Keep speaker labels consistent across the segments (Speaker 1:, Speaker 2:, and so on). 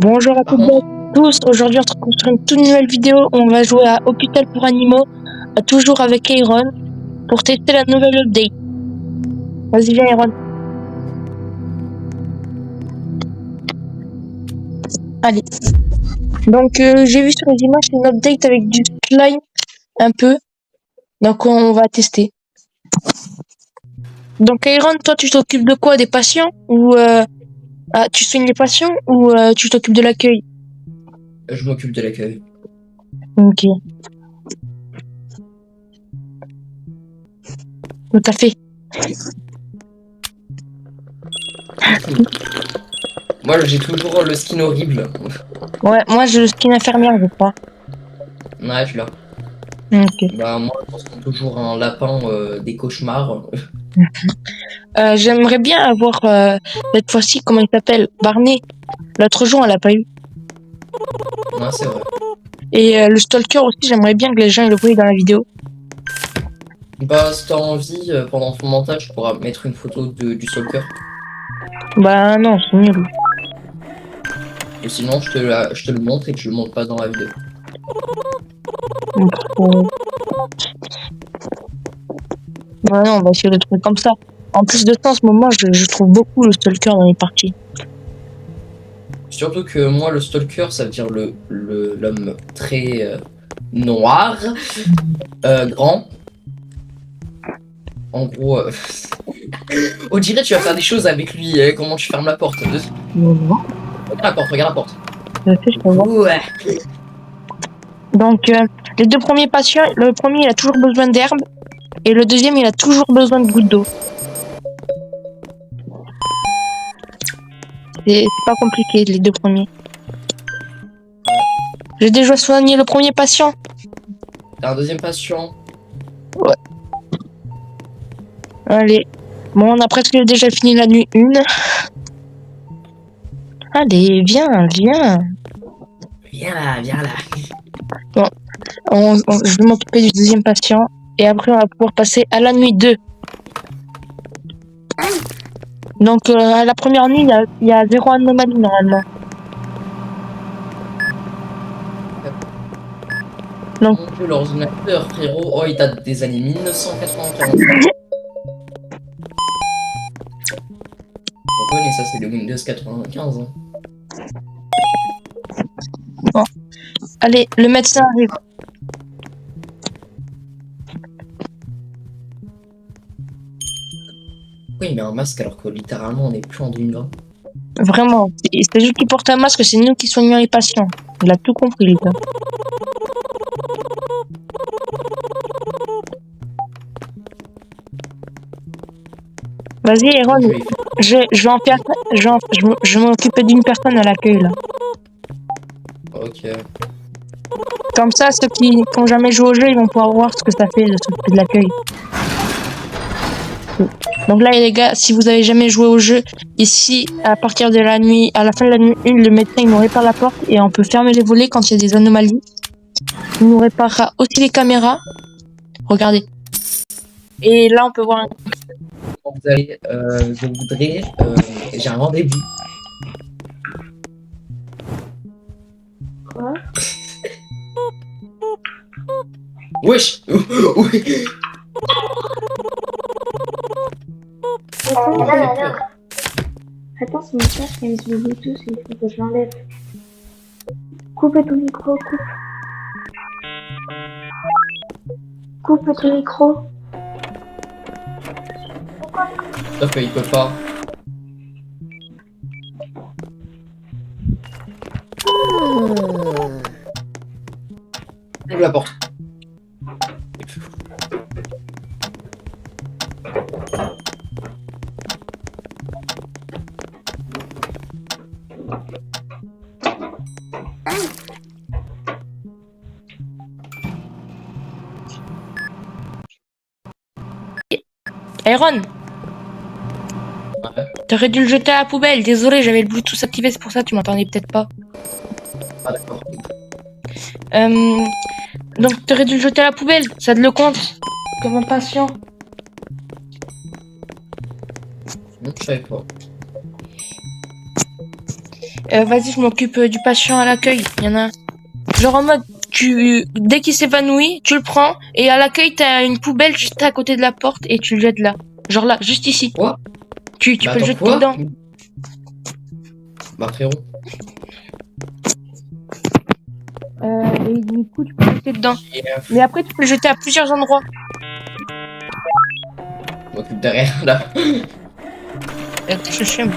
Speaker 1: Bonjour à
Speaker 2: Par
Speaker 1: toutes et
Speaker 2: contre,
Speaker 1: à tous. Aujourd'hui, on se retrouve sur une toute nouvelle vidéo. On va jouer à Hôpital pour animaux, toujours avec Aaron, pour tester la nouvelle update. Vas-y, viens, Aaron. Allez. Donc, j'ai vu sur les images une update avec du slime, un peu. Donc, on va tester. Donc, Aaron, toi, tu t'occupes de quoi? Des patients? Ou tu soignes les patients ou tu t'occupes de l'accueil?
Speaker 2: je m'occupe de l'accueil.
Speaker 1: Ok. Le café.
Speaker 2: Moi, j'ai toujours le skin horrible.
Speaker 1: Ouais, moi, je skin infirmière, je crois.
Speaker 2: Ouais, tu l'as.
Speaker 1: Ok.
Speaker 2: Bah, moi, je ressemble toujours à un lapin des cauchemars.
Speaker 1: J'aimerais bien avoir cette fois-ci, comment il s'appelle? Barney. L'autre jour, on l'a pas eu.
Speaker 2: Ouais, c'est vrai.
Speaker 1: Et le stalker aussi, j'aimerais bien que les gens le voient dans la vidéo.
Speaker 2: Bah, si t'as envie, pendant ton montage, tu pourras mettre une photo du stalker.
Speaker 1: Bah non, c'est nul.
Speaker 2: Ou sinon, je te le montre et que je le montre pas dans la vidéo.
Speaker 1: Bah non, on va essayer de trouver comme ça. En plus de ça, en ce moment, je trouve beaucoup le stalker dans les parties.
Speaker 2: Surtout que moi, le stalker, ça veut dire l'homme très noir, grand. En gros, on dirait que tu vas faire des choses avec lui. Comment tu fermes la porte?
Speaker 1: Non,
Speaker 2: Regarde la porte, regarde la porte.
Speaker 1: je sais, je peux voir.
Speaker 2: Ouais.
Speaker 1: Donc, les deux premiers patients, le premier, il a toujours besoin d'herbe. Et le deuxième, il a toujours besoin de gouttes d'eau. C'est pas compliqué, les deux premiers. J'ai déjà soigné le premier patient.
Speaker 2: T'as un deuxième patient.
Speaker 1: Ouais. Allez. Bon, on a presque déjà fini la nuit 1. Allez, viens, viens.
Speaker 2: Viens là, viens là.
Speaker 1: Je vais m'occuper du deuxième patient. Et après, on va pouvoir passer à la nuit 2. Donc, à la première nuit, il y a 0 anomalie normalement. Donc,
Speaker 2: Mon dieu, l'ordinateur, frérot. Oh, il date des années 1995. On connaît ça, c'est le Windows 95. Hein.
Speaker 1: bon. Allez, le médecin arrive.
Speaker 2: Pourquoi il met un masque alors que littéralement on est plus en 2020?
Speaker 1: Vraiment. C'est juste qu'il porte un masque, c'est nous qui soignons les patients. Il a tout compris, les gars. Vas-y, Aaron.
Speaker 2: Je vais y faire.
Speaker 1: Je vais en faire. Je vais m'occuper d'une personne à l'accueil, là.
Speaker 2: Ok.
Speaker 1: Comme ça, ceux qui n'ont jamais joué au jeu, ils vont pouvoir voir ce que ça fait de s'occuper de l'accueil. Donc là, les gars, si vous avez jamais joué au jeu, ici, à partir de la nuit, à la fin de la nuit 1, le médecin il nous répare la porte et on peut fermer les volets quand il y a des anomalies. Il nous réparera aussi les caméras. Regardez. Et là, on peut voir un...
Speaker 2: Quand vous allez, je voudrais. J'ai un rendez-vous.
Speaker 1: Quoi?
Speaker 2: Wesh. Oui.
Speaker 3: Attends, c'est mon frère qui a mis sur le Bluetooth, il faut que je l'enlève. Coupe ton micro, coupe. Coupe ton micro.
Speaker 2: Sauf qu'il peut pas. Ouvre la porte.
Speaker 1: Aaron,
Speaker 2: Ouais.
Speaker 1: t'aurais dû le jeter à la poubelle. Désolé, j'avais le Bluetooth activé, c'est pour ça que tu m'entendais peut-être pas.
Speaker 2: Ah d'accord.
Speaker 1: Donc, t'aurais dû le jeter à la poubelle. Ça te le compte. Comme un patient.
Speaker 2: Non, je savais pas.
Speaker 1: Vas-y, je m'occupe du patient à l'accueil. Il y en a un. Genre en mode, dès qu'il s'évanouit, tu le prends et à l'accueil, t'as une poubelle juste à côté de la porte et tu le jettes là. Genre là, juste ici.
Speaker 2: Quoi?
Speaker 1: Tu
Speaker 2: Bah,
Speaker 1: peux le
Speaker 2: attends,
Speaker 1: jeter
Speaker 2: quoi?
Speaker 1: dedans.
Speaker 2: Bah frérot.
Speaker 1: Et du coup, tu peux le jeter dedans. Mais après, tu peux le jeter à plusieurs endroits.
Speaker 2: Je m'occupe de rien là.
Speaker 1: Je sais, moi.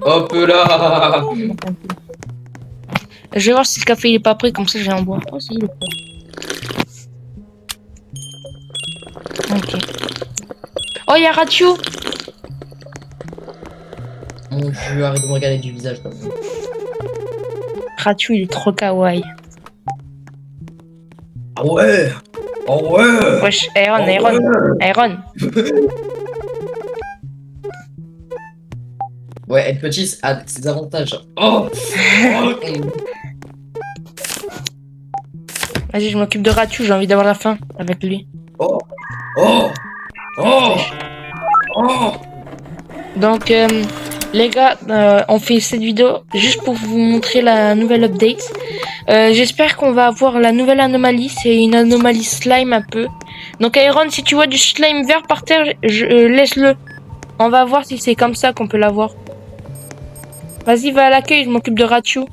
Speaker 2: Hop là.
Speaker 1: Je vais voir si le café il est pas prêt, comme ça je vais en boire. Oh, si, il est prêt. Ok. Oh, il y a Ratio.
Speaker 2: Mon dieu, arrête de me regarder du visage comme ça.
Speaker 1: Ratio, il est trop kawaii.
Speaker 2: Ah ouais. Oh ouais.
Speaker 1: Wesh, Aaron,
Speaker 2: Oh
Speaker 1: Aaron,
Speaker 2: ouais.
Speaker 1: Aaron.
Speaker 2: Ouais, être petit a ses avantages. Oh.
Speaker 1: Vas-y, je m'occupe de Ratio, j'ai envie d'avoir la fin avec lui.
Speaker 2: Oh. Oh. Oh. Oh.
Speaker 1: Donc, les gars, on fait cette vidéo juste pour vous montrer la nouvelle update. J'espère qu'on va avoir la nouvelle anomalie. C'est une anomalie slime un peu. Donc, Aaron, si tu vois du slime vert par terre, laisse-le. On va voir si c'est comme ça qu'on peut l'avoir. Vas-y, va à l'accueil, je m'occupe de Ratio.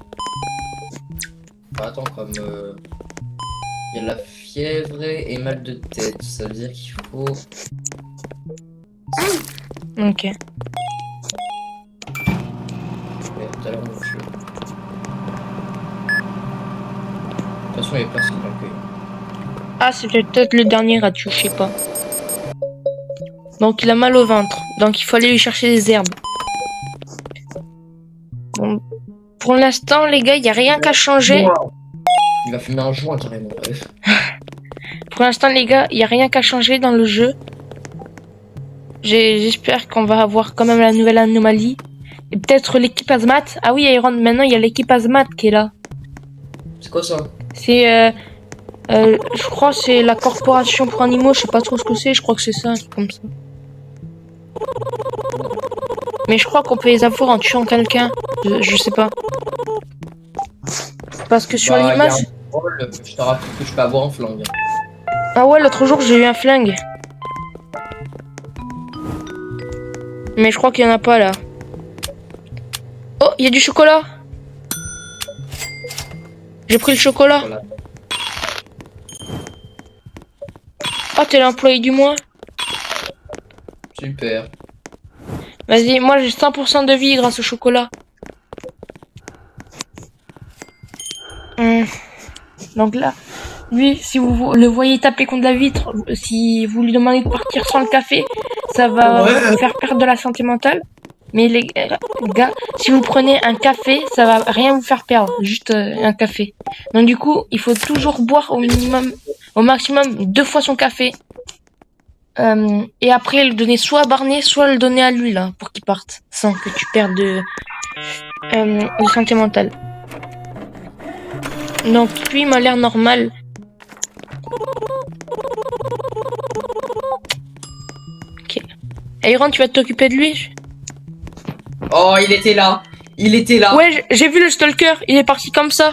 Speaker 2: Bah, attends, comme il y a de la fièvre et mal de tête, ça veut dire qu'il faut.
Speaker 1: Ok.
Speaker 2: Ouais, tout à l'heure, mon jeu. De toute façon, il y a personne dans l'accueil.
Speaker 1: Ah, c'est peut-être le dernier Ratio, je sais pas. Donc, il a mal au ventre. Donc, il faut aller lui chercher des herbes. Bon. Pour l'instant, les gars, il n'y a rien qu'à changer.
Speaker 2: Il va fumer un joint carrément, bref.
Speaker 1: Pour l'instant, les gars, il n'y a rien qu'à changer dans le jeu. J'espère qu'on va avoir quand même la nouvelle anomalie. Et peut-être l'équipe Azmat. Ah oui, Iron, maintenant, il y a l'équipe Azmat qui est là.
Speaker 2: C'est quoi ça?
Speaker 1: C'est, je crois que c'est la corporation pour animaux. Je sais pas trop ce que c'est. Je crois que c'est ça, un truc comme ça. Mais je crois qu'on peut les avoir en tuant quelqu'un. Je sais pas. Parce que sur
Speaker 2: Bah,
Speaker 1: l'image...
Speaker 2: y a un rôle, je te rappelle que je peux avoir un flingue.
Speaker 1: Ah ouais, l'autre jour, j'ai eu un flingue. Mais je crois qu'il y en a pas, là. Oh, il y a du chocolat. J'ai pris le chocolat.
Speaker 2: Voilà.
Speaker 1: Oh, t'es l'employé du mois.
Speaker 2: Super.
Speaker 1: Vas-y, moi j'ai 100% de vie grâce au chocolat. Donc là, lui, si vous le voyez taper contre la vitre, si vous lui demandez de partir sans le café, ça va vous faire perdre de la santé mentale. Mais les gars, si vous prenez un café, ça va rien vous faire perdre, juste un café. Donc du coup, il faut toujours boire au minimum, au maximum 2 fois son café. Et après le donner soit à Barney, soit le donner à lui là, pour qu'il parte, sans que tu perdes de santé mentale. Donc lui il m'a l'air normal. Ok. Iron, tu vas t'occuper de lui?
Speaker 2: Oh, il était là. Il était là.
Speaker 1: Ouais, j'ai vu le stalker, il est parti comme ça.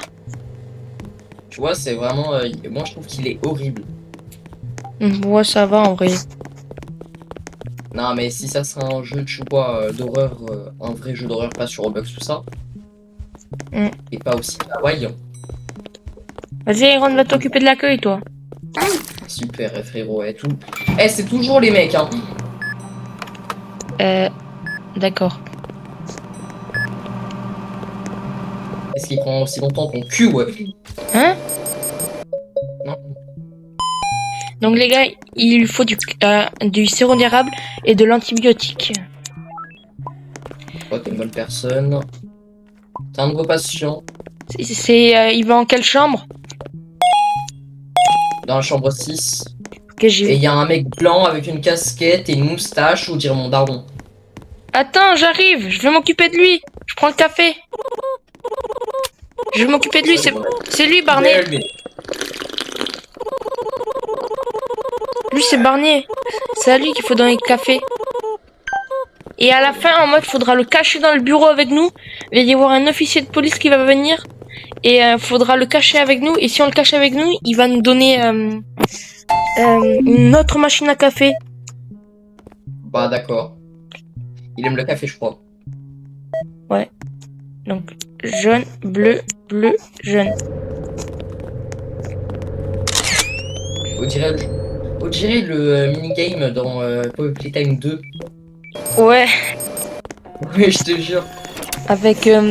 Speaker 2: Tu vois, c'est vraiment... moi, je trouve qu'il est horrible.
Speaker 1: Ouais, ça va en vrai.
Speaker 2: Non, mais si ça serait un jeu, tu vois, d'horreur, un vrai jeu d'horreur, pas sur Roblox, tout ça. Et pas aussi kawaii.
Speaker 1: Vas-y Iron, va t'occuper de l'accueil toi.
Speaker 2: Super, frérot, et tout. Eh, c'est toujours les mecs, hein.
Speaker 1: D'accord.
Speaker 2: Est-ce qu'il prend aussi longtemps ton cul, ouais?
Speaker 1: Hein?
Speaker 2: Non.
Speaker 1: Donc les gars, il lui faut du sirop d'érable et de l'antibiotique.
Speaker 2: Oh, t'es une bonne personne. T'es un nouveau patient.
Speaker 1: Il va en quelle chambre?
Speaker 2: Dans la chambre 6.
Speaker 1: Que j'ai.
Speaker 2: Et il y a un mec blanc avec une casquette et une moustache, ou dire mon daron.
Speaker 1: Attends, j'arrive, je vais m'occuper de lui. Je prends le café. Je vais m'occuper de lui, c'est lui Barney. Lui c'est Barney. C'est à lui qu'il faut donner le café. Et à la fin, en mode, faudra le cacher dans le bureau avec nous. Il va y avoir un officier de police qui va venir. Et faudra le cacher avec nous. Et si on le cache avec nous, il va nous donner une autre machine à café.
Speaker 2: Bah d'accord. Il aime le café, je crois.
Speaker 1: Ouais. Donc, jaune, bleu, bleu, jaune.
Speaker 2: On dirait le minigame dans Power Playtime 2.
Speaker 1: Ouais,
Speaker 2: Oui, je te jure.
Speaker 1: avec
Speaker 2: Ça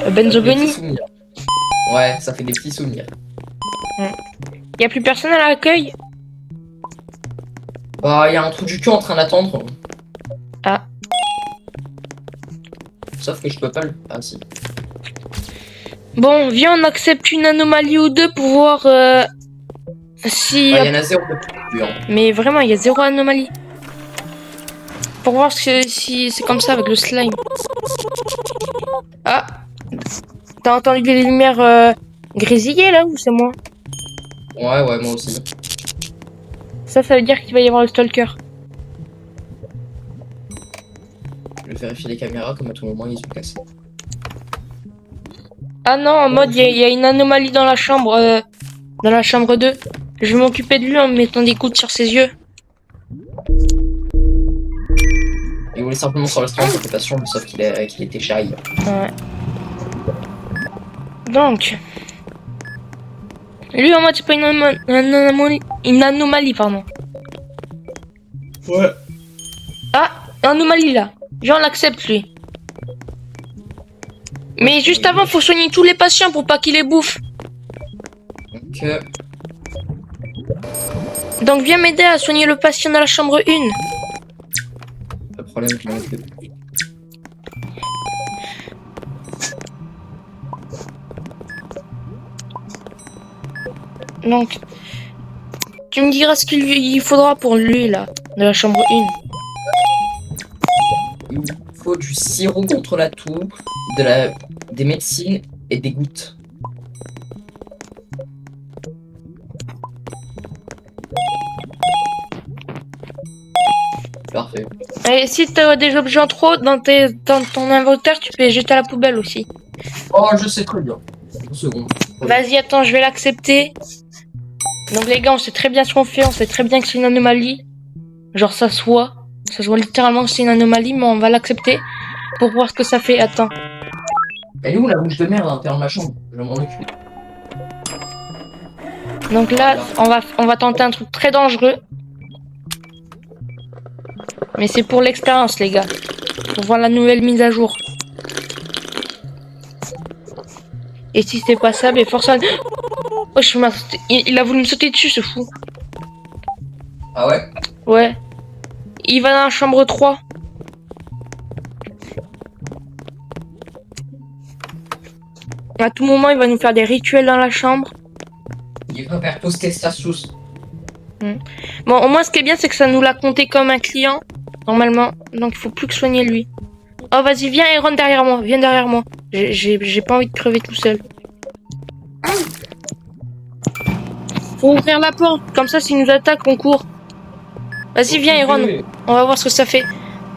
Speaker 1: Benzo
Speaker 2: fait des petits
Speaker 1: Bunny.
Speaker 2: souvenirs. Ouais, ça fait des petits souvenirs.
Speaker 1: Y a plus personne à l'accueil?
Speaker 2: Bah, il y a un trou du cul en train d'attendre.
Speaker 1: Ah.
Speaker 2: Sauf que je peux pas le... Ah si.
Speaker 1: Bon, viens, on accepte une anomalie ou deux pour voir si...
Speaker 2: Il y en a zéro de plus, hein.
Speaker 1: Mais vraiment, il y a zéro anomalie. Pour voir si c'est comme ça avec le slime. Ah. T'as entendu les lumières grésiller là ou c'est moi?
Speaker 2: Ouais, moi aussi.
Speaker 1: Ça veut dire qu'il va y avoir le stalker.
Speaker 2: Je vais vérifier les caméras comme à tout moment ils sont cassés.
Speaker 1: Ah non, en mode, il y a une anomalie dans la chambre 2. Je vais m'occuper de lui en mettant des coudes sur ses yeux.
Speaker 2: Il voulait simplement sur l'instrument d'interprétation, mais sauf qu'il était shy.
Speaker 1: Ouais. Donc. Lui, en mode, c'est pas une anomalie, pardon.
Speaker 2: Ouais.
Speaker 1: Ah, anomalie là. Viens, on l'accepte, lui. Mais juste avant, faut soigner tous les patients pour pas qu'il les bouffe.
Speaker 2: Donc,
Speaker 1: Donc, viens m'aider à soigner le patient dans la chambre 1.
Speaker 2: pas de problème, je m'en occupe.
Speaker 1: Donc, tu me diras ce qu'il faudra pour lui, là, de la chambre 1.
Speaker 2: Il faut du sirop contre la toux, des médecines et des gouttes. Parfait.
Speaker 1: Et si t'as des objets en trop dans ton inventaire, tu peux les jeter à la poubelle aussi.
Speaker 2: Oh, je sais très bien. Une seconde.
Speaker 1: Vas-y, attends, je vais l'accepter. Donc les gars, on sait très bien ce qu'on fait, on sait très bien que c'est une anomalie. Genre ça se voit littéralement que c'est une anomalie, mais on va l'accepter pour voir ce que ça fait. Attends.
Speaker 2: Elle est où la bouche de merde à l'intérieur de ma chambre? Je vais m'en occuper.
Speaker 1: Donc là, on va tenter un truc très dangereux. Mais c'est pour l'expérience, les gars. Pour voir la nouvelle mise à jour. Et si c'est pas ça, mais forcément... Oh, il a voulu me sauter dessus, ce fou.
Speaker 2: Ah ouais?
Speaker 1: Ouais. Il va dans la chambre 3. À tout moment, il va nous faire des rituels dans la chambre.
Speaker 2: Il va faire toaster sa sauce.
Speaker 1: Bon, au moins, ce qui est bien, c'est que ça nous l'a compté comme un client, normalement. Donc, il faut plus que soigner lui. Oh, vas-y, viens, Aaron, derrière moi. Viens derrière moi. J'ai pas envie de crever tout seul. Faut ouvrir la porte. Comme ça, s'il nous attaque, on court. Vas-y, viens, Aaron. On va voir ce que ça fait.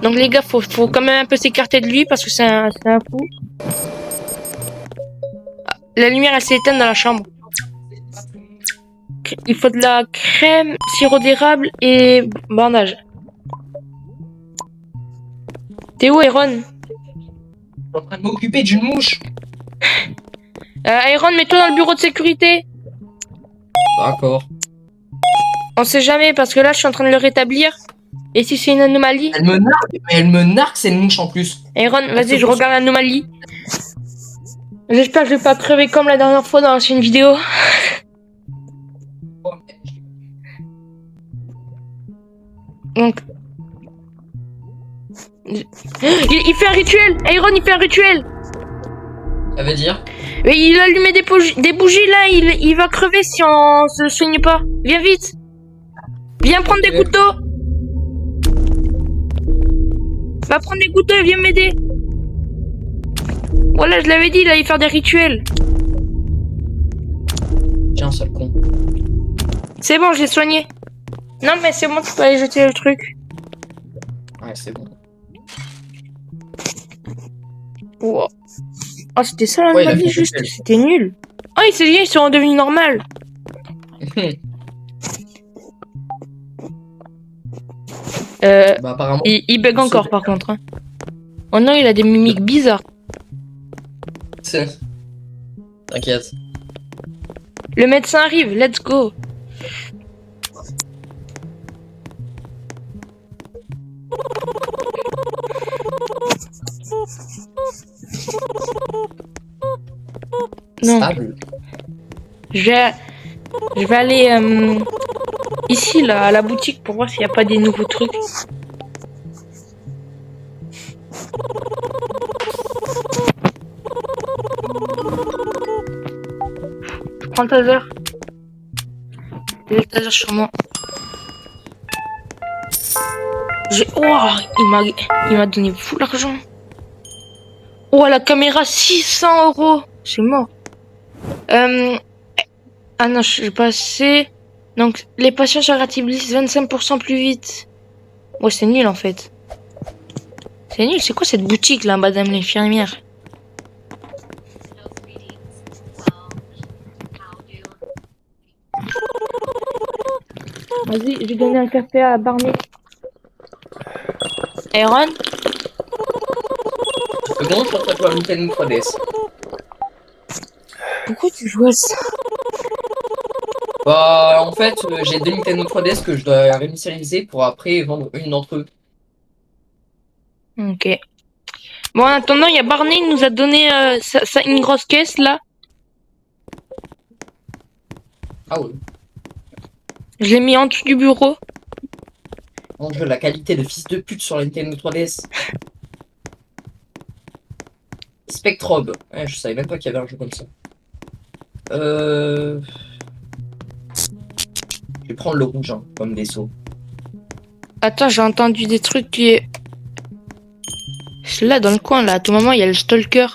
Speaker 1: Donc, les gars, faut quand même un peu s'écarter de lui parce que c'est un fou. Ah, la lumière, elle s'est éteinte dans la chambre. Il faut de la crème, sirop d'érable et bandage. T'es où, Aaron?
Speaker 2: Je suis en train de m'occuper d'une mouche.
Speaker 1: Aaron, mets-toi dans le bureau de sécurité.
Speaker 2: D'accord.
Speaker 1: On sait jamais parce que là, je suis en train de le rétablir. Et si c'est une anomalie?
Speaker 2: Elle me nargue, mais elle me nargue, c'est une mouche en plus.
Speaker 1: Aaron, vas-y, je regarde l'anomalie. J'espère que je vais pas crever comme la dernière fois dans l'ancienne vidéo. Donc... Il fait un rituel. Aaron, il fait un rituel.
Speaker 2: Ça veut dire?
Speaker 1: Mais il a allumé des bougies là. Il va crever si on se soigne pas. Viens vite. Viens prendre des couteaux. Va prendre des couteaux et viens m'aider. Voilà, je l'avais dit, il allait faire des rituels.
Speaker 2: Tiens, sale con.
Speaker 1: C'est bon, je l'ai soigné. Non, mais c'est bon, tu peux aller jeter le truc.
Speaker 2: Ouais, c'est bon.
Speaker 1: Wow. Oh, c'était ça
Speaker 2: Ouais, il a
Speaker 1: l'anomalie,
Speaker 2: fait
Speaker 1: juste.
Speaker 2: nickel.
Speaker 1: C'était nul. Oh, ils sont redevenus normaux.
Speaker 2: Bah, apparemment.
Speaker 1: Il bug
Speaker 2: tout
Speaker 1: encore,
Speaker 2: seul.
Speaker 1: par contre. Hein. Oh non, il a des mimiques bizarres.
Speaker 2: T'inquiète.
Speaker 1: Le médecin arrive, let's go. Non,
Speaker 2: Stable.
Speaker 1: je vais aller ici, là, à la boutique pour voir s'il n'y a pas des nouveaux trucs. Je prends le taser. J'ai le taser sur moi. Oh, il m'a donné fou l'argent. Oh, la caméra, 600 €. C'est mort. Ah non, je suis passé. Donc, les patients se ratiblissent 25% plus vite. Ouais, c'est nul en fait. C'est nul. C'est quoi cette boutique là, madame l'infirmière? Vas-y, j'ai donné un café à Barney. Aaron?
Speaker 2: C'est bon, je pense à Nintendo 3DS.
Speaker 1: Pourquoi tu joues à ça?
Speaker 2: Bah, en fait, j'ai deux Nintendo 3DS que je dois réinitialiser pour après vendre une d'entre eux.
Speaker 1: Ok. Bon, en attendant, il y a Barney, il nous a donné une grosse caisse là.
Speaker 2: Ah ouais.
Speaker 1: Je l'ai mis en dessous du bureau.
Speaker 2: Mon jeu, la qualité de fils de pute sur la Nintendo 3DS. Spectrobe. Ouais, je savais même pas qu'il y avait un jeu comme ça. Je vais prendre le rouge, hein, comme vaisseau.
Speaker 1: Attends, j'ai entendu des trucs qui est... Là, dans le coin, là, à tout moment, il y a le stalker.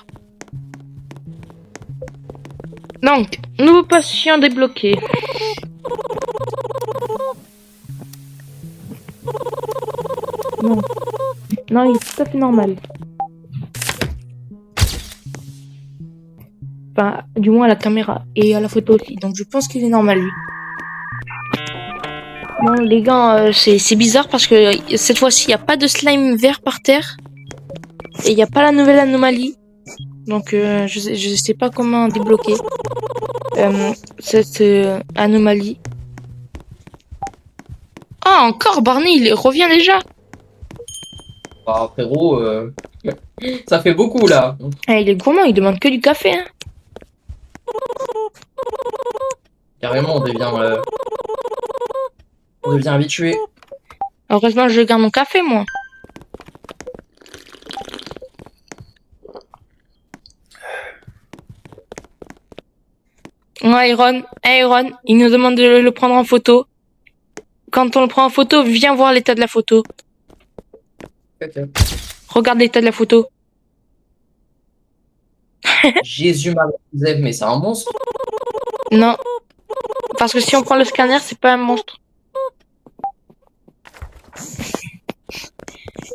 Speaker 1: Donc, nouveau patient débloqué. Non. Non, il est tout à fait normal. Enfin, du moins à la caméra et à la photo aussi. Donc, je pense qu'il est normal, lui. Bon, les gars, c'est bizarre parce que cette fois-ci, il n'y a pas de slime vert par terre. Et il n'y a pas la nouvelle anomalie. Donc, je sais pas comment débloquer cette anomalie. Ah, encore Barney, il revient déjà.
Speaker 2: Bah, frérot, ça fait beaucoup là.
Speaker 1: Ah, il est gourmand, il demande que du café. Hein.
Speaker 2: Carrément, on devient habitué.
Speaker 1: Heureusement, je garde mon café, moi. Ouais, Aaron, il nous demande de le prendre en photo. Quand on le prend en photo, viens voir l'état de la photo.
Speaker 2: Ok.
Speaker 1: Regarde l'état de la photo.
Speaker 2: Jésus Marie Joseph, mais c'est un monstre.
Speaker 1: Non. Parce que si on prend le scanner, c'est pas un monstre.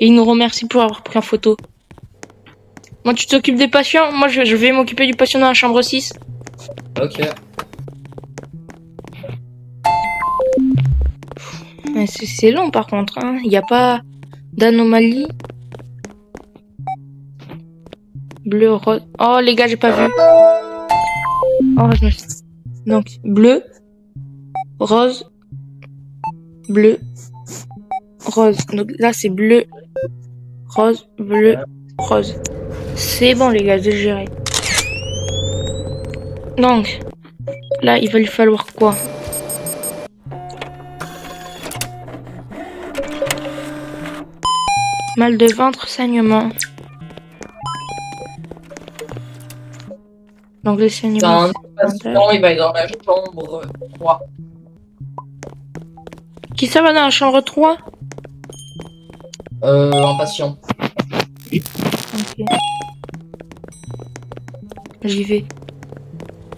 Speaker 1: Et il nous remercie pour avoir pris en photo. Moi, tu t'occupes des patients. Moi, je vais m'occuper du patient dans la chambre 6.
Speaker 2: Ok.
Speaker 1: Mais c'est long, par contre. Hein. Il n'y a pas d'anomalie. Bleu, rose. Oh, les gars, j'ai pas vu. Oh, je me suis... Donc, bleu, rose, bleu, rose. Donc là, c'est bleu, rose, bleu, rose. C'est bon, les gars, j'ai géré. Donc, là, il va lui falloir quoi? Mal de ventre, saignement. Donc, le
Speaker 2: C'est
Speaker 1: saignement.
Speaker 2: un patient, il va être dans la chambre 3.
Speaker 1: Qui ça va dans la chambre 3?
Speaker 2: Un patient.
Speaker 1: Ok. J'y vais.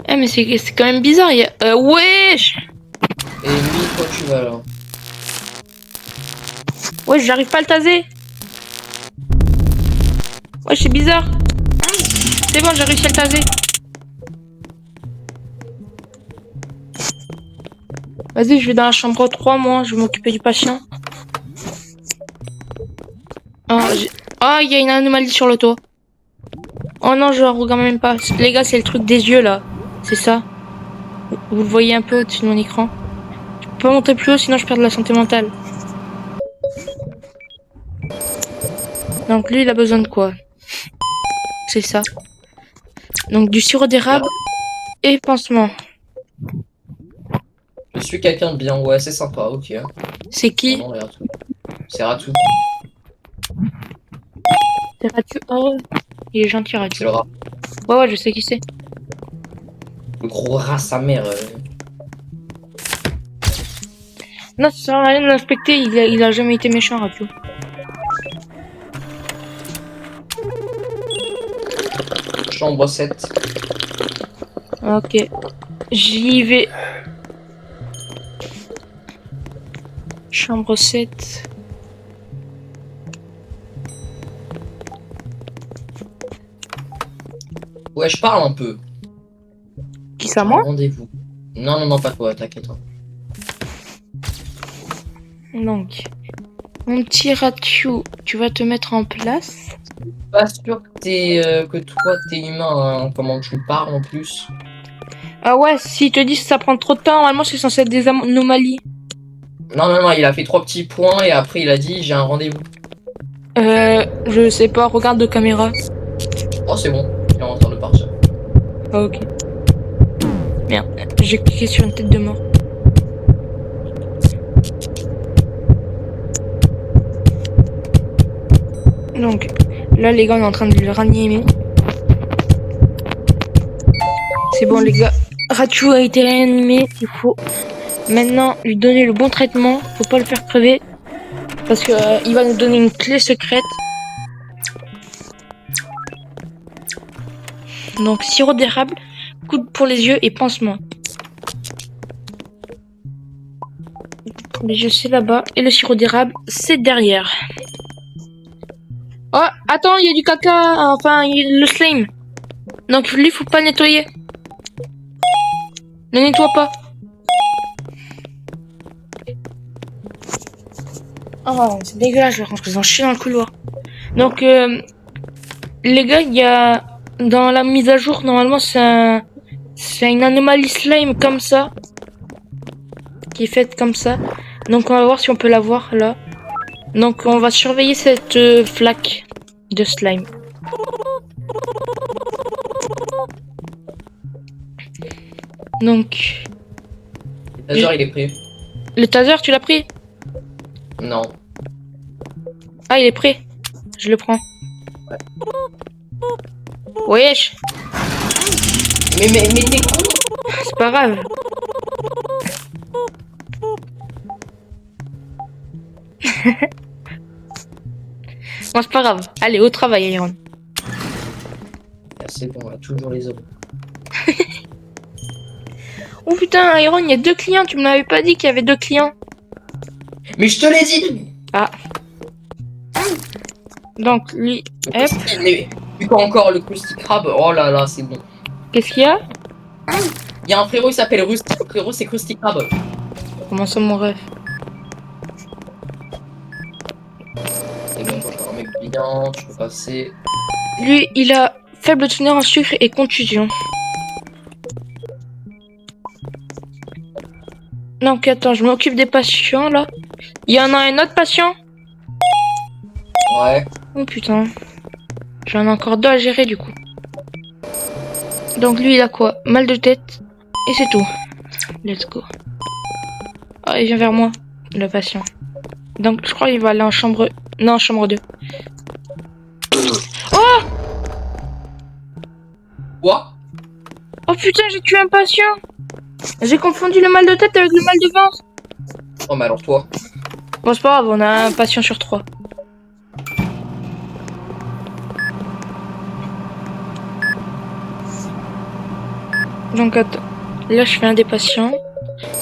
Speaker 1: Eh, mais c'est quand même bizarre. Il y a... wesh!
Speaker 2: Et lui, toi, tu vas là.
Speaker 1: Ouais, j'arrive pas à le taser. Ouais, c'est bizarre. C'est bon, j'ai réussi à le taser. Vas-y, je vais dans la chambre 3, moi. Je vais m'occuper du patient. Oh, il y a une anomalie sur le toit. Oh non, je la regarde même pas. Les gars, c'est le truc des yeux, là. C'est ça. Vous le voyez un peu au-dessus de mon écran. Je peux pas monter plus haut, sinon je perds de la santé mentale. Donc lui, il a besoin de quoi? C'est ça. Donc du sirop d'érable et pansement.
Speaker 2: Je suis quelqu'un de bien, ouais, c'est sympa, ok.
Speaker 1: C'est qui?
Speaker 2: Non, regarde tout. C'est Ratou.
Speaker 1: C'est Ratu. Oh, il est gentil, Ratu.
Speaker 2: C'est le rat.
Speaker 1: Ouais, je sais qui c'est.
Speaker 2: Le gros rat, sa mère.
Speaker 1: Non, ça sert à rien de l'inspecter, il a jamais été méchant, Ratu.
Speaker 2: Chambre 7.
Speaker 1: Ok. J'y vais. Chambre 7.
Speaker 2: Ouais, je parle un peu.
Speaker 1: Qui ça, moi?
Speaker 2: Rendez-vous. Non, non, non, pas toi, t'inquiète.
Speaker 1: Donc, mon petit Ratu, tu vas te mettre en place.
Speaker 2: Pas sûr que toi, t'es humain, hein. Comment tu parles en plus.
Speaker 1: Ah ouais, s'ils te disent que ça prend trop de temps, normalement c'est censé être des anomalies.
Speaker 2: Non, non, non, il a fait 3 petits points et après il a dit j'ai un rendez-vous.
Speaker 1: Je sais pas, regarde de caméra.
Speaker 2: Oh, c'est bon, il est en train de partir.
Speaker 1: Ah, ok. Merde, j'ai cliqué sur une tête de mort. Donc, là les gars, on est en train de le ranimer. C'est bon les gars, Ratu a été réanimé, il faut maintenant lui donner le bon traitement, faut pas le faire crever. Parce que il va nous donner une clé secrète. Donc sirop d'érable, coude pour les yeux et pansement. Pour les yeux c'est là-bas et le sirop d'érable c'est derrière. Oh attends, il y a du caca, enfin le slime. Donc lui faut pas le nettoyer. Ne nettoie pas. Oh c'est dégueulasse, je pense qu'ils ont chié dans le couloir. Donc les gars, il y a dans la mise à jour normalement c'est une anomalie slime comme ça qui est faite comme ça. Donc on va voir si on peut la voir là. Donc on va surveiller cette flaque de slime. Donc
Speaker 2: Le taser, il est prêt.
Speaker 1: le taser tu l'as pris?
Speaker 2: Non.
Speaker 1: Ah il est prêt. Je le prends.
Speaker 2: Ouais.
Speaker 1: Wesh,
Speaker 2: Mais t'es con.
Speaker 1: c'est pas grave. Bon c'est pas grave. Allez au travail Iron.
Speaker 2: Ah, c'est bon, on a toujours les hommes.
Speaker 1: Oh putain Iron, il y a 2 clients, tu me l'avais pas dit qu'il y avait 2 clients.
Speaker 2: Mais je te l'ai dit.
Speaker 1: Ah. Donc lui, hop.
Speaker 2: Mais pas encore le Krusty Krab. Oh là là, c'est bon.
Speaker 1: Qu'est-ce qu'il y a?
Speaker 2: Il y a un frérot, il s'appelle Rusty. Le frérot, c'est Krusty Krab.
Speaker 1: Comment ça mon rêve?
Speaker 2: Et bon, quand je vois un mec brillant, tu peux passer.
Speaker 1: Lui, il a faible teneur en sucre et contusion. Donc attends, je m'occupe des patients là. Il y en a un autre patient?
Speaker 2: Ouais.
Speaker 1: Oh putain. J'en ai encore 2 à gérer du coup. Donc lui il a quoi? Mal de tête. Et c'est tout. Let's go. Ah il vient vers moi, le patient. Donc je crois qu'il va aller en chambre... Non, en chambre 2. Oh!
Speaker 2: Quoi?
Speaker 1: Oh putain, j'ai tué un patient! J'ai confondu le mal de tête avec le mal de ventre.
Speaker 2: Oh, mais alors toi.
Speaker 1: Bon c'est pas grave, on a un patient sur 3. Donc attends, là je fais un des patients.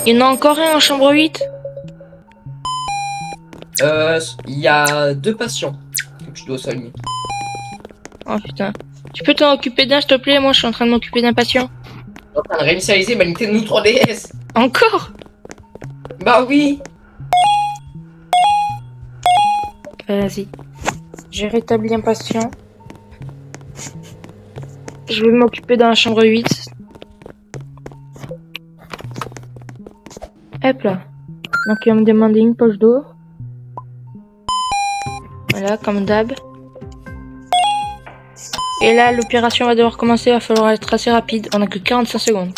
Speaker 1: Il y en a encore un en chambre 8.
Speaker 2: Il y a 2 patients que tu dois soigner.
Speaker 1: Oh putain. Tu peux t'en occuper d'un, s'il te plaît? Moi, je suis en train de m'occuper d'un patient.
Speaker 2: Je suis en train de réinitialiser ma Nintendo 3DS.
Speaker 1: Encore?
Speaker 2: Bah oui.
Speaker 1: Vas-y. J'ai rétabli un patient. Je vais m'occuper dans la chambre 8. Hop là. Donc il va me demander une poche d'eau. Voilà, comme d'hab. Et là, l'opération va devoir commencer. Il va falloir être assez rapide. On a que 45 secondes.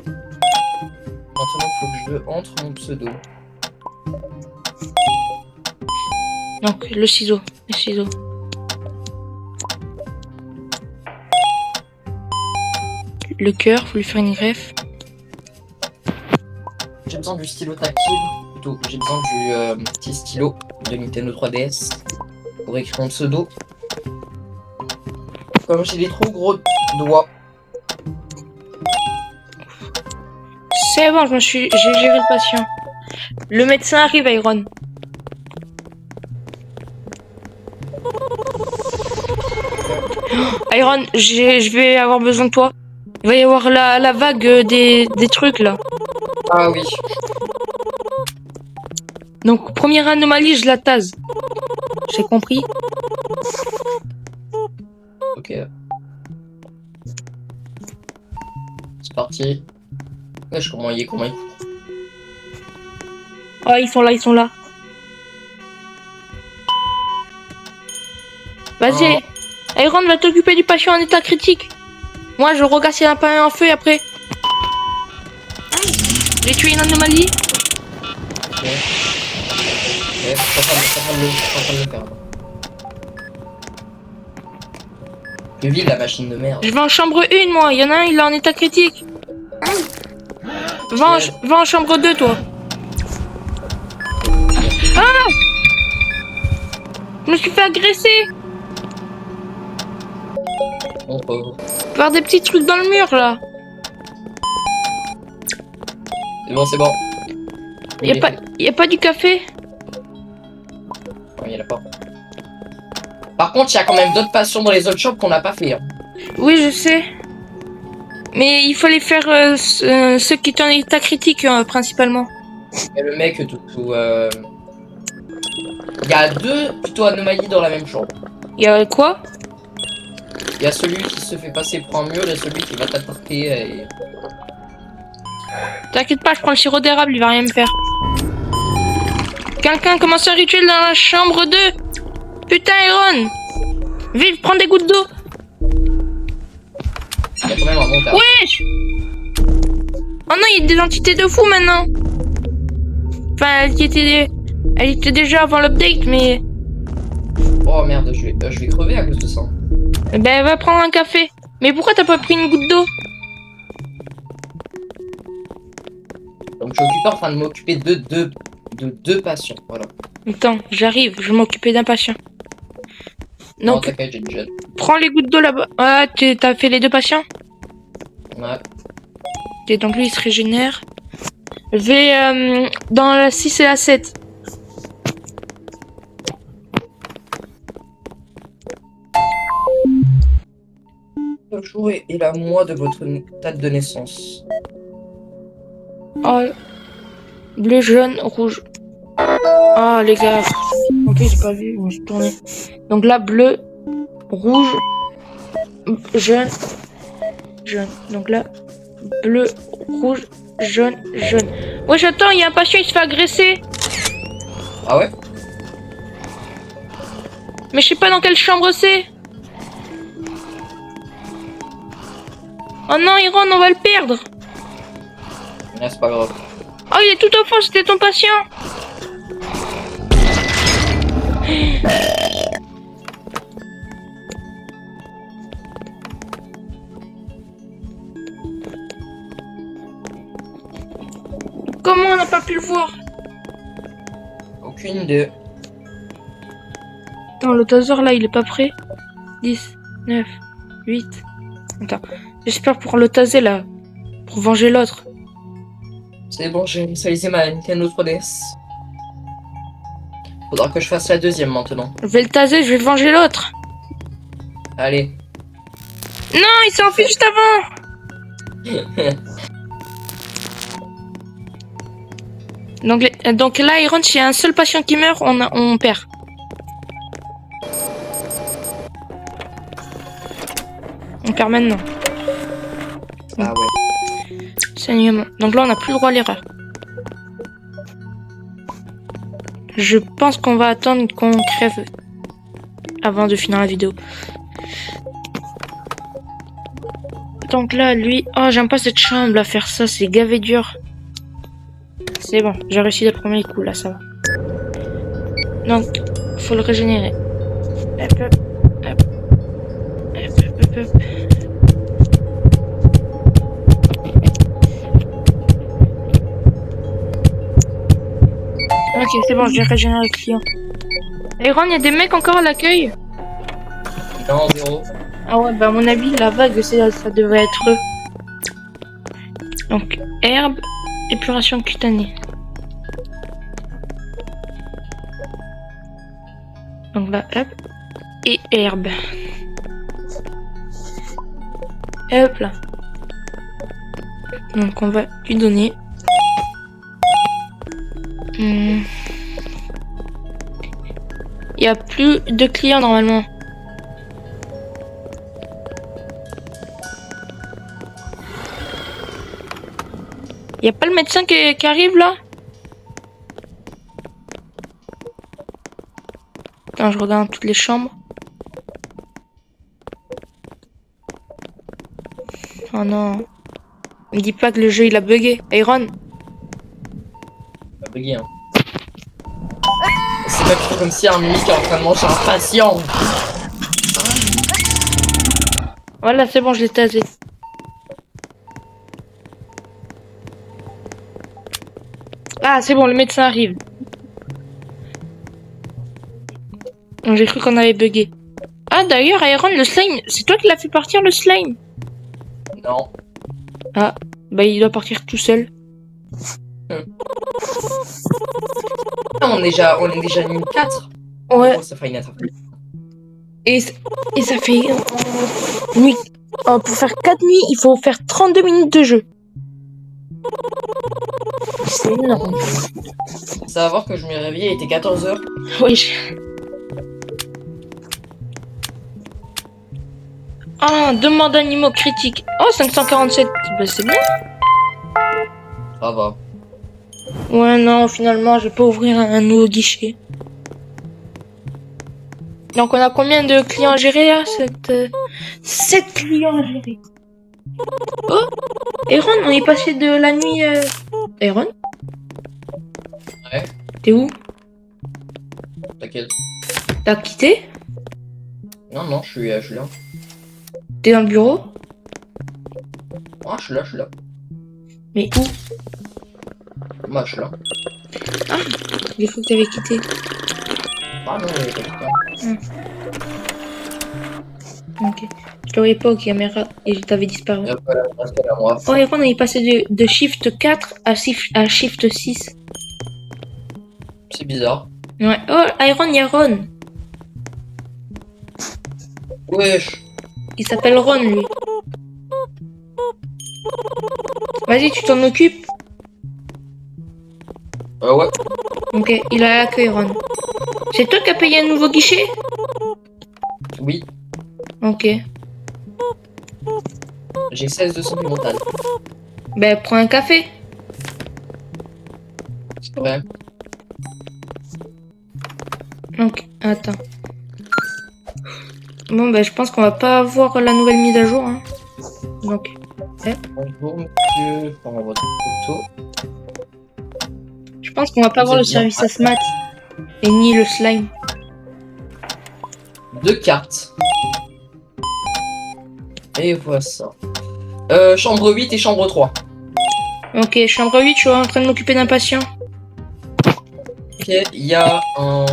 Speaker 2: Maintenant, faut que je entre mon pseudo.
Speaker 1: Donc, le ciseau. Le ciseau. Le cœur, faut lui faire une greffe.
Speaker 2: J'ai besoin du stylo tactile. Plutôt, j'ai besoin du petit stylo de Nintendo 3DS pour écrire mon pseudo. Comme j'ai des trop gros doigts.
Speaker 1: C'est bon, j'ai géré le patient. Le médecin arrive, Iron. Iron, je vais avoir besoin de toi. Il va y avoir la vague des trucs là.
Speaker 2: Ah oui.
Speaker 1: Donc, première anomalie, je la tase. J'ai compris.
Speaker 2: Ok. C'est parti. Wesh, comment il est, comment il court.
Speaker 1: Ah, ils sont là, ils sont là. Vas-y. Iron va t'occuper du patient en état critique. Moi, je regarde s'il n'y a pas un feu et après. J'ai tué une anomalie.
Speaker 2: Ok. Je suis en train de le faire. Je vis la machine de merde.
Speaker 1: Je vais en chambre 1, moi. Il y en a un, il est en état critique. Va en chambre 2, toi. Ah! Je me suis fait agresser
Speaker 2: Mon pauvre.
Speaker 1: par des petits trucs dans le mur, là.
Speaker 2: C'est bon, c'est bon.
Speaker 1: Y a pas du café?
Speaker 2: Non, il y en a pas. Par contre, il y a quand même d'autres patients dans les autres chambres qu'on n'a pas fait. Hein.
Speaker 1: Oui, je sais. Mais il fallait faire ceux qui étaient en état critique, principalement.
Speaker 2: Et le mec, il y a deux plutôt anomalies dans la même chambre.
Speaker 1: Il y a quoi?
Speaker 2: Il y a celui qui se fait passer pour un mur et celui qui va t'attaquer. Et...
Speaker 1: T'inquiète pas, je prends le sirop d'érable, il va rien me faire. Quelqu'un commence un rituel dans la chambre 2. Putain, Iron. Vite, prends des gouttes d'eau.
Speaker 2: Il y a quand même un bon tas.
Speaker 1: Wesh. Oh non, il y a des entités de fou maintenant. Enfin, elle était déjà avant l'update, mais...
Speaker 2: Oh merde, je vais crever à cause de ça.
Speaker 1: Ben, va prendre un café. Mais pourquoi t'as pas pris une goutte d'eau?
Speaker 2: Donc je suis occupé en train de m'occuper de deux patients. Voilà.
Speaker 1: Attends, j'arrive, je vais m'occuper d'un patient.
Speaker 2: Non,
Speaker 1: Donc,
Speaker 2: t'inquiète, j'ai une jeune.
Speaker 1: prends les gouttes d'eau là-bas. Ah, t'as fait les deux patients?
Speaker 2: Ouais.
Speaker 1: Ok, donc lui, il se régénère. Je vais dans la 6 et la 7.
Speaker 2: Le jour est la mois de votre date de naissance.
Speaker 1: Oh, bleu, jaune, rouge. Ah, les gars. Ok, j'ai pas vu, je me suis tourné. Donc là, bleu, rouge, jaune, jaune. Donc là, bleu, rouge, jaune, jaune. Ouais, j'attends, il y a un patient, il se fait agresser.
Speaker 2: Ah ouais?
Speaker 1: Mais je sais pas dans quelle chambre c'est. Oh non, Iron, on va le perdre.
Speaker 2: Ah, c'est pas grave.
Speaker 1: Oh, il est tout au fond, c'était ton patient. Comment on n'a pas pu le voir?
Speaker 2: Aucune idée.
Speaker 1: Attends, le taser là, il est pas prêt. 10, 9, 8. Attends, j'espère pour le taser là. Pour venger l'autre.
Speaker 2: C'est bon, j'ai initialisé ma Nintendo 3DS. Faudra que je fasse la deuxième maintenant.
Speaker 1: Je vais le taser, je vais venger l'autre.
Speaker 2: Allez.
Speaker 1: Non, il s'est enfui juste avant. Donc là, Iron, s'il y a un seul patient qui meurt, on perd. On perd maintenant.
Speaker 2: Ah ouais.
Speaker 1: Saignement. Donc là, on n'a plus le droit à l'erreur. Je pense qu'on va attendre qu'on crève avant de finir la vidéo. Donc là, lui... Oh, j'aime pas cette chambre à faire ça, c'est gavé dur. C'est bon, j'ai réussi le premier coup, là, ça va. Donc, faut le régénérer. Hop, hop, hop. Hop, hop, hop. Ok, c'est bon, j'ai régénéré le client. Iron, il y a des mecs encore à l'accueil?
Speaker 2: Non, zéro.
Speaker 1: Ah ouais, bah à mon avis, la vague, ça devrait être eux. Donc, herbe, épuration cutanée. Donc là, hop. Et herbe. Hop là. Donc on va lui donner. Il n'y a plus de clients normalement. Il n'y a pas le médecin qui arrive là? Attends, je regarde toutes les chambres. Oh non. Me dis pas que le jeu il a bugué. Iron.
Speaker 2: Pas bugué, hein. C'est pas plutôt comme si un mimique est en train de manger un patient.
Speaker 1: Voilà, c'est bon, je l'ai tasé. Ah, c'est bon, le médecin arrive. J'ai cru qu'on avait bugué. Ah, d'ailleurs, Iron, le slime, c'est toi qui l'as fait partir, le slime?
Speaker 2: Non.
Speaker 1: Ah, bah il doit partir tout seul.
Speaker 2: On est déjà nuit 4.
Speaker 1: Ouais.
Speaker 2: Oh, ça fait une attrape.
Speaker 1: Et ça fait... nuit. Oh, pour faire 4 nuits, il faut faire 32 minutes de jeu. C'est énorme.
Speaker 2: Ça va voir que je me réveillais, il était 14h.
Speaker 1: Oui. Ah, demande d'animaux critiques. Oh, 547. Bah, c'est bien.
Speaker 2: Ça va.
Speaker 1: Ouais, non, finalement, je vais pas ouvrir un nouveau guichet. Donc, on a combien de clients à gérer, là? 7 clients à gérer. Oh, Aaron, on est passé de la nuit... Aaron?
Speaker 2: Ouais.
Speaker 1: T'es où?
Speaker 2: T'inquiète.
Speaker 1: T'as quitté?
Speaker 2: Non, je suis là.
Speaker 1: T'es dans le bureau?
Speaker 2: Ah, je suis là.
Speaker 1: Mais où?
Speaker 2: Moi, je suis là.
Speaker 1: Ah, j'ai cru que t'avais quitté.
Speaker 2: Ah non, il y a pas de temps.
Speaker 1: Ok. Je te voyais pas aux caméras et je t'avais disparu.
Speaker 2: Voilà, reste là, moi.
Speaker 1: Oh, Aaron, on est passé de shift 4 à shift 6.
Speaker 2: C'est bizarre.
Speaker 1: Ouais. Oh, Iron, il y a Ron.
Speaker 2: Wesh.
Speaker 1: Il s'appelle Ron, lui. Vas-y, tu t'en occupes.
Speaker 2: Ouais.
Speaker 1: Ok, il a l'accueil, Ron. C'est toi qui as payé un nouveau guichet?
Speaker 2: Oui.
Speaker 1: Ok.
Speaker 2: J'ai 16 de santé mentale.
Speaker 1: Ben, prends un café.
Speaker 2: C'est vrai.
Speaker 1: Donc, attends. Bon, ben, je pense qu'on va pas avoir la nouvelle mise à jour. Hein. Donc,
Speaker 2: Bonjour, monsieur. On va photo.
Speaker 1: je pense qu'on va pas avoir le service ASMAT. Et ni le slime.
Speaker 2: 2 cartes. Et voilà ça. Chambre 8 et chambre 3.
Speaker 1: Ok, chambre 8, je suis en train de m'occuper d'un patient.
Speaker 2: Ok, il y a un...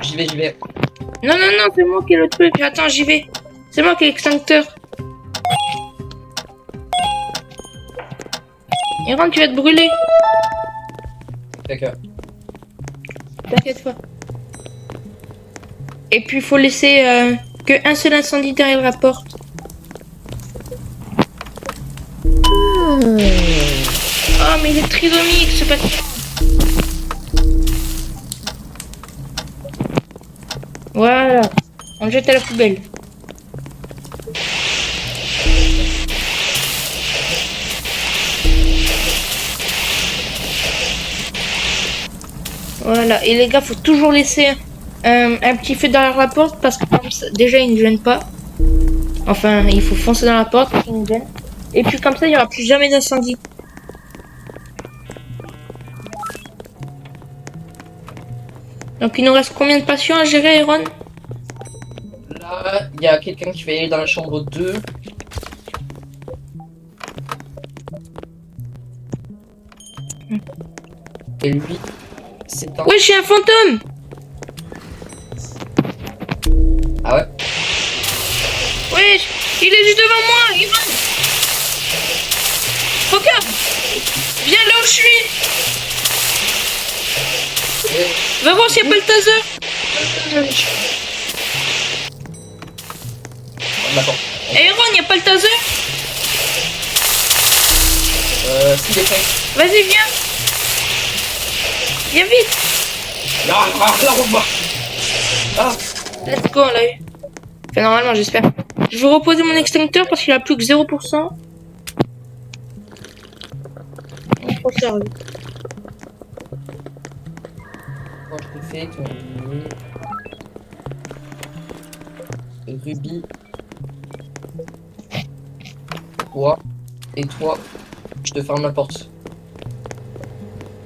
Speaker 2: J'y vais.
Speaker 1: Non, c'est moi qui ai le truc. Attends, j'y vais. C'est moi qui ai l'extincteur. Iran, tu vas te brûler.
Speaker 2: D'accord.
Speaker 1: T'inquiète pas. Et puis, il faut laisser qu'un seul incendie derrière la porte. Oh, mais il est trisomique ce patient. Voilà, on le jette à la poubelle. Voilà, et les gars, faut toujours laisser un petit feu derrière la porte parce que comme ça, déjà il ne gêne pas. Enfin, il faut foncer dans la porte pour qu'il nous gêne. Et puis comme ça, il n'y aura plus jamais d'incendie. Donc il nous reste combien de patients à gérer, Aaron?
Speaker 2: Là, il y a quelqu'un qui va y aller dans la chambre 2. Et lui, c'est un...
Speaker 1: Ouais, j'ai un fantôme.
Speaker 2: Ah ouais?
Speaker 1: Ouais, il est juste devant moi, Aaron. Regarde. Viens là où je suis. Va voir s'il n'y a pas le taser.
Speaker 2: D'accord.
Speaker 1: Aaron, il n'y a pas le taser?
Speaker 2: S'il est prêt.
Speaker 1: Vas-y, viens. Viens vite.
Speaker 2: Ah, revoir. Ah.
Speaker 1: Let's go, on l'a eu. Enfin, normalement, j'espère. Je vais reposer mon extincteur parce qu'il a plus que 0%. On trop sérieux.
Speaker 2: Quand je te fais ton Ruby. Toi. Et toi. Je te ferme la porte.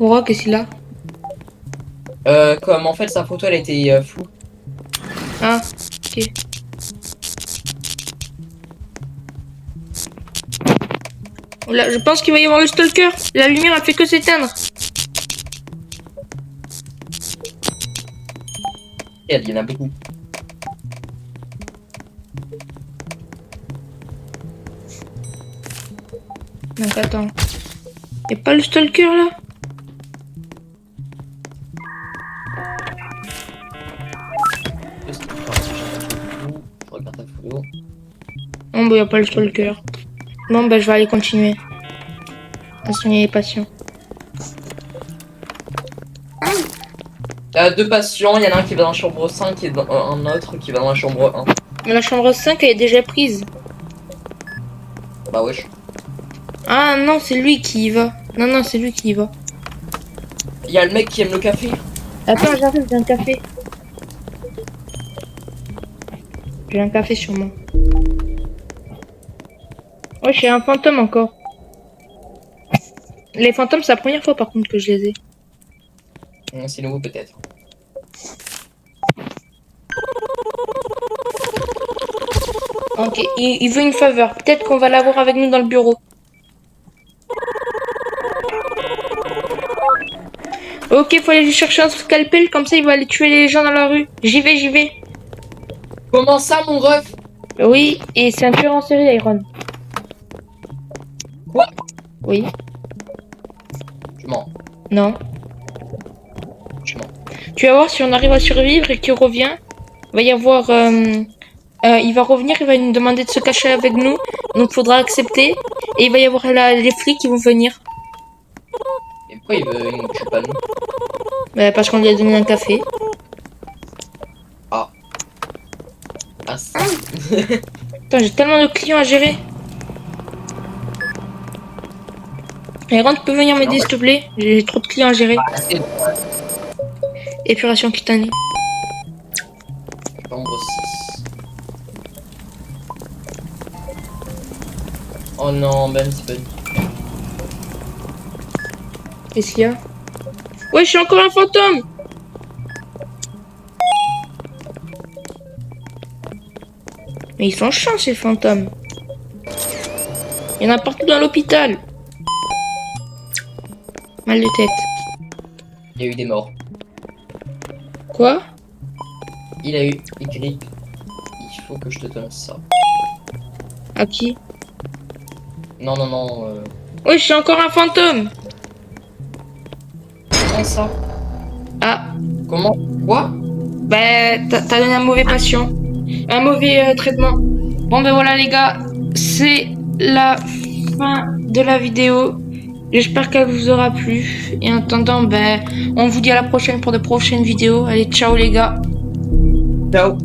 Speaker 1: Oh, qu'est-ce qu'il a?
Speaker 2: Comme en fait sa photo elle était floue.
Speaker 1: Ah, ok. Là, je pense qu'il va y avoir le stalker. La lumière a fait que s'éteindre.
Speaker 2: Et il y en a beaucoup.
Speaker 1: Donc attends. Y'a pas le stalker là?
Speaker 2: Je regarde ta photo.
Speaker 1: Non, bah y'a pas le stalker. Bon, bah je vais aller continuer. Soigner les patients.
Speaker 2: Il y a deux patients, il y en a un qui va dans la chambre 5 et un autre qui va dans la chambre 1.
Speaker 1: Mais la chambre 5 elle est déjà prise.
Speaker 2: Bah wesh.
Speaker 1: Ah non, c'est lui qui y va. Non, non, c'est lui qui y va.
Speaker 2: Il y a le mec qui aime le café.
Speaker 1: Attends, j'arrive, j'ai un café. J'ai un café sur moi. Ouais, j'ai un fantôme encore. Les fantômes, c'est la première fois par contre que je les ai.
Speaker 2: C'est nouveau peut-être.
Speaker 1: Ok, il veut une faveur. Peut-être qu'on va l'avoir avec nous dans le bureau. Ok, faut aller lui chercher un scalpel, comme ça il va aller tuer les gens dans la rue. J'y vais, j'y vais.
Speaker 2: Comment ça mon ref?
Speaker 1: Oui, et c'est un tueur en série, Iron.
Speaker 2: Quoi?
Speaker 1: Oui.
Speaker 2: Je mens.
Speaker 1: Non.
Speaker 2: Je mens.
Speaker 1: Tu vas voir si on arrive à survivre et qu'il revient. Il va y avoir... il va revenir, il va nous demander de se cacher avec nous. Donc faudra accepter. Et il va y avoir là, les flics qui vont venir.
Speaker 2: Et pourquoi il ne tue pas nous?
Speaker 1: Bah, parce qu'on lui a donné un café.
Speaker 2: Ah. Ah ça.
Speaker 1: Putain, j'ai tellement de clients à gérer. Iron, tu peux venir m'aider s'il te plaît? J'ai trop de clients à gérer.
Speaker 2: Ah, c'est bon.
Speaker 1: Épuration cutanée.
Speaker 2: Chambre 6. Oh non, Ben, c'est pas lui.
Speaker 1: Qu'est-ce qu'il y a? Ouais, je suis encore un fantôme. Mais ils sont chiants ces fantômes. Il y en a partout dans l'hôpital. Mal de tête.
Speaker 2: Il y a eu des morts.
Speaker 1: Quoi?
Speaker 2: Il a eu des grippes. Il faut que je te donne ça.
Speaker 1: À qui?
Speaker 2: Non, non, non.
Speaker 1: Ouais, je suis encore un fantôme.
Speaker 2: Comment ça?
Speaker 1: Ah,
Speaker 2: Comment? Quoi?
Speaker 1: bah, t'as donné un mauvais patient. un mauvais traitement. Bon ben voilà les gars, c'est la fin de la vidéo. J'espère qu'elle vous aura plu. Et en attendant, ben, on vous dit à la prochaine pour de prochaines vidéos. Allez, ciao les gars.
Speaker 2: Ciao.